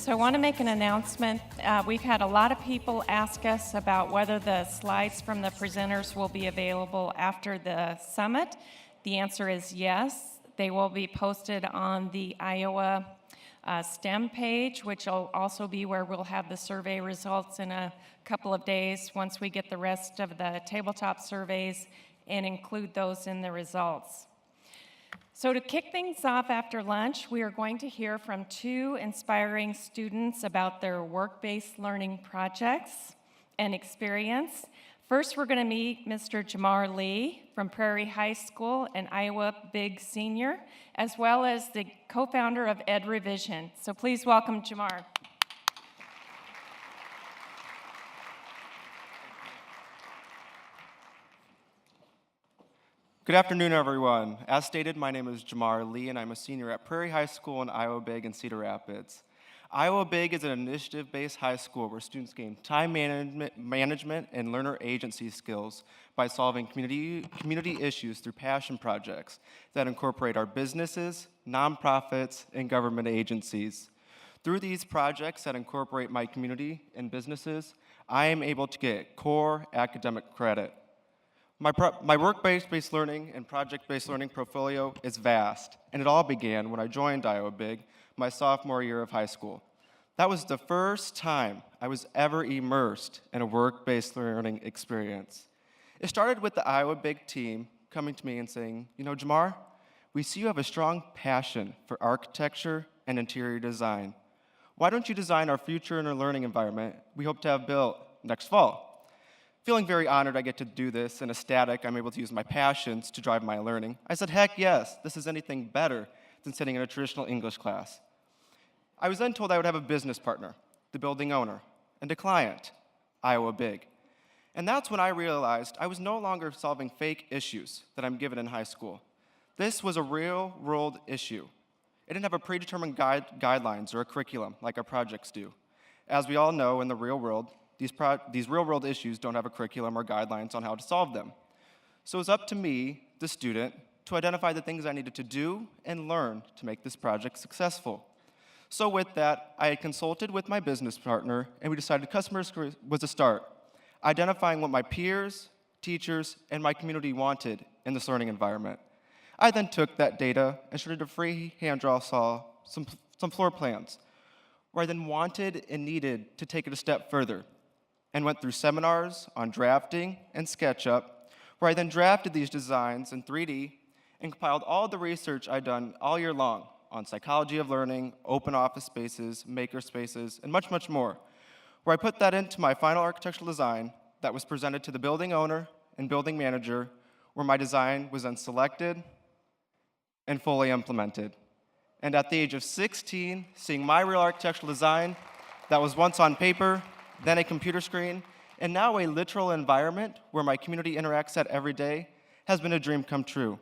So I want to make an announcement. We've had a lot of people ask us about whether the slides from the presenters will be available after the summit. The answer is yes. They will be posted on the Iowa STEM page, which will also be where we'll have the survey results in a couple of days once we get the rest of the tabletop surveys and include those in the results. So to kick things off after lunch, we are going to hear from two inspiring students about their work-based learning projects and experience. First, we're going to meet Mr. Jamar Lee from Prairie High School and Iowa Big Senior, as well as the co-founder of Ed Revision. So please welcome Jamar. Good afternoon, everyone. As stated, my name is Jamar Lee, and I'm a senior at Prairie High School in Iowa Big in Cedar Rapids. Iowa Big is an initiative-based high school where students gain time management and learner agency skills by solving community issues through passion projects that incorporate our businesses, nonprofits, and government agencies. Through these projects that incorporate my community and businesses, I am able to get core academic credit. My work-based learning and project-based learning portfolio is vast, and it all began when I joined Iowa Big my sophomore year of high school. That was the first time I was ever immersed in a work-based learning experience. It started with the Iowa Big team coming to me and saying, "You know, Jamar, we see you have a strong passion for architecture and interior design. Why don't you design our future and our learning environment we hope to have built next fall?" Feeling very honored I get to do this and ecstatic I'm able to use my passions to drive my learning, I said, heck yes, this is anything better than sitting in a traditional English class. I was then told I would have a business partner, the building owner, and a client, Iowa Big. And that's when I realized I was no longer solving fake issues that I'm given in high school. This was a real-world issue. It didn't have a predetermined guidelines or a curriculum like our projects do. As we all know, in the real world, these real-world issues don't have a curriculum or guidelines on how to solve them. So it was up to me, the student, to identify the things I needed to do and learn to make this project successful. So with that, I had consulted with my business partner, and we decided customers was a start, identifying what my peers, teachers, and my community wanted in this learning environment. I then took that data and started to freehand draw some floor plans, where I then wanted and needed to take it a step further, and went through seminars on drafting and SketchUp, where I then drafted these designs in 3D and compiled all the research I'd done all year long on psychology of learning, open office spaces, maker spaces, and much, much more, where I put that into my final architectural design that was presented to the building owner and building manager, where my design was then selected and fully implemented. And at the age of 16, seeing my real architectural design that was once on paper, then a computer screen, and now a literal environment where my community interacts at every day has been a dream come true.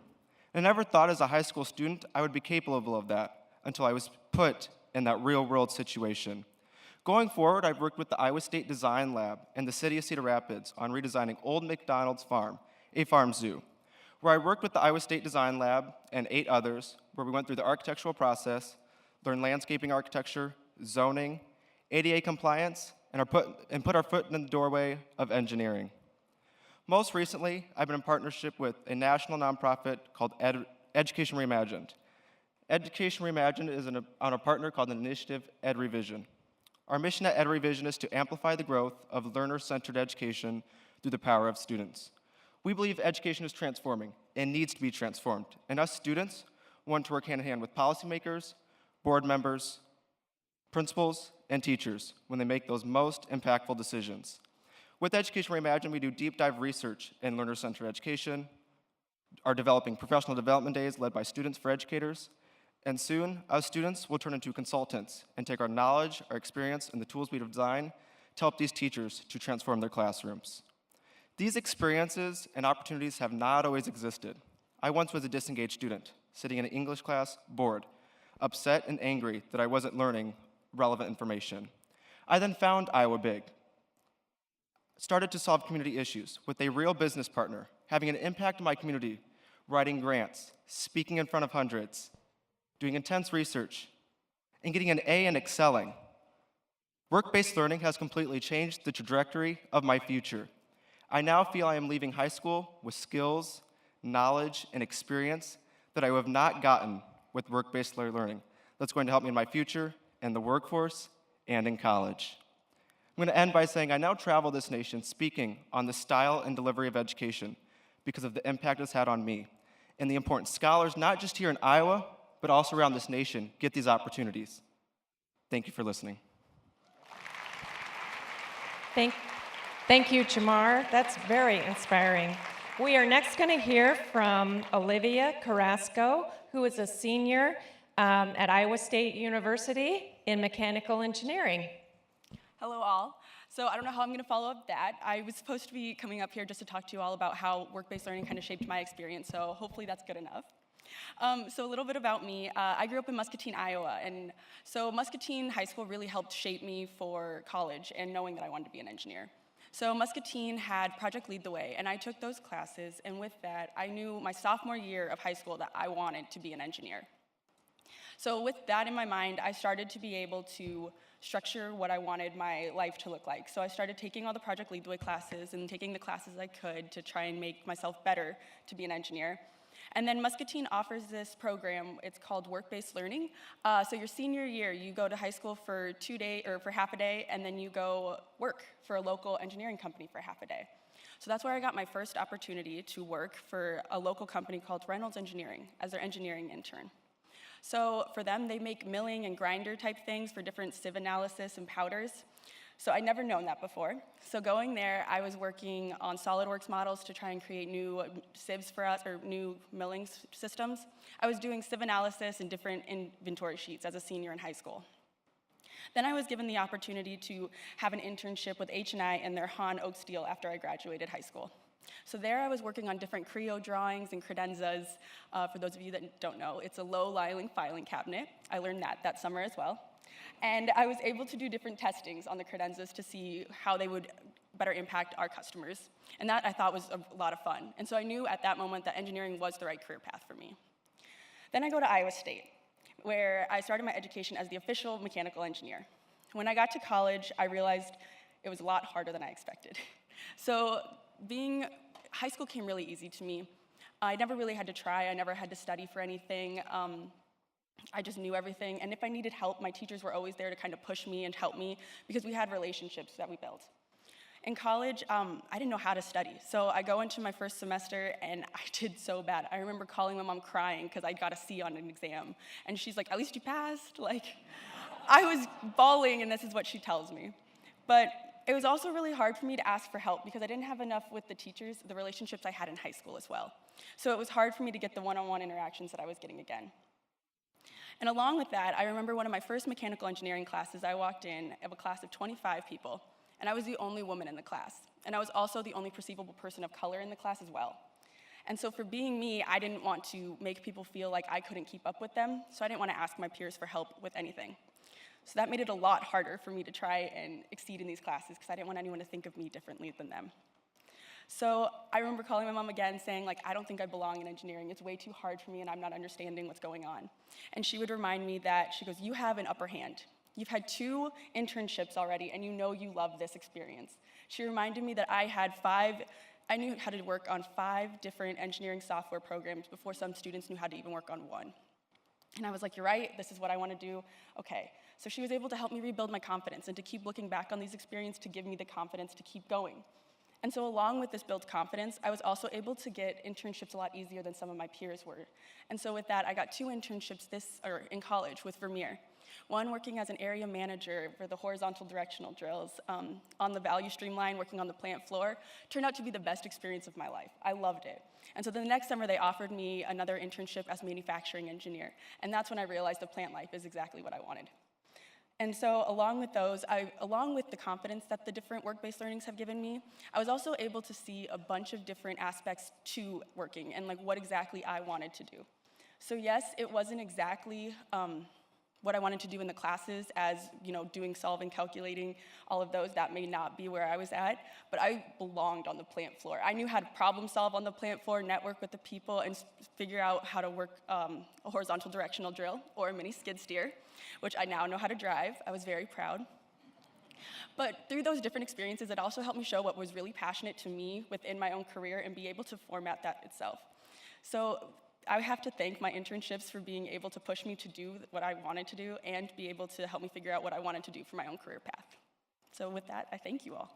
I never thought as a high school student I would be capable of that until I was put in that real-world situation. Going forward, I've worked with the Iowa State Design Lab and the City of Cedar Rapids on redesigning Old McDonald's Farm, a farm zoo, where I worked with the Iowa State Design Lab and 8 others, where we went through the architectural process, learned landscaping architecture, zoning, ADA compliance, and put our foot in the doorway of engineering. Most recently, I've been in partnership with a national nonprofit called Education Reimagined. Education Reimagined is on a partner called the initiative Ed Revision. Our mission at Ed Revision is to amplify the growth of learner-centered education through the power of students. We believe education is transforming and needs to be transformed, and us students want to work hand-in-hand with policymakers, board members, principals, and teachers when they make those most impactful decisions. With Education Reimagined, we do deep dive research in learner-centered education, are developing professional development days led by Students for Educators, and soon, us students will turn into consultants and take our knowledge, our experience, and the tools we've designed to help these teachers to transform their classrooms. These experiences and opportunities have not always existed. I once was a disengaged student, sitting in an English class, bored, upset and angry that I wasn't learning relevant information. I then found Iowa Big, started to solve community issues with a real business partner, having an impact on my community, writing grants, speaking in front of hundreds, doing intense research, and getting an A and excelling. Work-based learning has completely changed the trajectory of my future. I now feel I am leaving high school with skills, knowledge, and experience that I would have not gotten with work-based learning. That's going to help me in my future, in the workforce, and in college. I'm going to end by saying I now travel this nation speaking on the style and delivery of education because of the impact it's had on me and the important scholars, not just here in Iowa, but also around this nation, get these opportunities. Thank you for listening. Thank you, Jamar. That's very inspiring. We are next going to hear from Olivia Carrasco, who is a senior at Iowa State University in mechanical engineering. Hello, all. So I don't know how I'm going to follow up that. I was supposed to be coming up here just to talk to you all about how work-based learning kind of shaped my experience, so hopefully that's good enough. So a little bit about me. I grew up in Muscatine, Iowa, and so Muscatine High School really helped shape me for college and knowing that I wanted to be an engineer. So Muscatine had Project Lead the Way, and I took those classes, and with that, I knew my sophomore year of high school that I wanted to be an engineer. So with that in my mind, I started to be able to structure what I wanted my life to look like. So I started taking all the Project Lead the Way classes and taking the classes I could to try and make myself better to be an engineer. And then Muscatine offers this program, it's called Work-Based Learning. So your senior year, you go to high school for 2 days, or for half a day, and then you go work for a local engineering company for half a day. So that's where I got my first opportunity to work for a local company called Reynolds Engineering as their engineering intern. So for them, they make milling and grinder type things for different sieve analysis and powders. So I'd never known that before. So going there, I was working on SolidWorks models to try and create new sieves for us, or new milling systems. I was doing sieve analysis and different inventory sheets as a senior in high school. Then I was given the opportunity to have an internship with H&I and their Hahn Oak Steel after I graduated high school. So there I was working on different Creo drawings and credenzas. For those of you that don't know, it's a low-lying filing cabinet. I learned that summer as well. And I was able to do different testings on the credenzas to see how they would better impact our customers. And that I thought was a lot of fun. And so I knew at that moment that engineering was the right career path for me. Then I go to Iowa State, where I started my education as the official mechanical engineer. When I got to college, I realized it was a lot harder than I expected. So high school came really easy to me. I never really had to try. I never had to study for anything. I just knew everything. And if I needed help, my teachers were always there to kind of push me and help me because we had relationships that we built. In college, I didn't know how to study. So I go into my first semester and I did so bad. I remember calling my mom crying because I got a C on an exam. And she's like, at least you passed. Like, I was bawling and this is what she tells me. But it was also really hard for me to ask for help because I didn't have enough with the teachers, the relationships I had in high school as well. So it was hard for me to get the one-on-one interactions that I was getting again. And along with that, I remember one of my first mechanical engineering classes, I walked in of a class of 25 people, and I was the only woman in the class. And I was also the only perceivable person of color in the class as well. And so for being me, I didn't want to make people feel like I couldn't keep up with them, so I didn't want to ask my peers for help with anything. So that made it a lot harder for me to try and exceed in these classes because I didn't want anyone to think of me differently than them. So I remember calling my mom again saying, like, I don't think I belong in engineering. It's way too hard for me and I'm not understanding what's going on. And she would remind me that, she goes, you have an upper hand. You've had 2 internships already and you know you love this experience. She reminded me that I knew how to work on 5 different engineering software programs before some students knew how to even work on one. And I was like, you're right, this is what I want to do. Okay. So she was able to help me rebuild my confidence and to keep looking back on these experiences to give me the confidence to keep going. And so along with this built confidence, I was also able to get internships a lot easier than some of my peers were. And so with that, I got 2 internships in college with Vermeer. One working as an area manager for the horizontal directional drills on the value stream line, working on the plant floor, turned out to be the best experience of my life. I loved it. And so the next summer, they offered me another internship as manufacturing engineer. And that's when I realized the plant life is exactly what I wanted. And so along with those, along with the confidence that the different work-based learnings have given me, I was also able to see a bunch of different aspects to working and like what exactly I wanted to do. So yes, it wasn't exactly what I wanted to do in the classes as, doing solving, calculating, all of those. That may not be where I was at, but I belonged on the plant floor. I knew how to problem solve on the plant floor, network with the people, and figure out how to work a horizontal directional drill or a mini skid steer, which I now know how to drive. I was very proud. But through those different experiences, it also helped me show what was really passionate to me within my own career and be able to format that itself. So I have to thank my internships for being able to push me to do what I wanted to do and be able to help me figure out what I wanted to do for my own career path. So with that, I thank you all.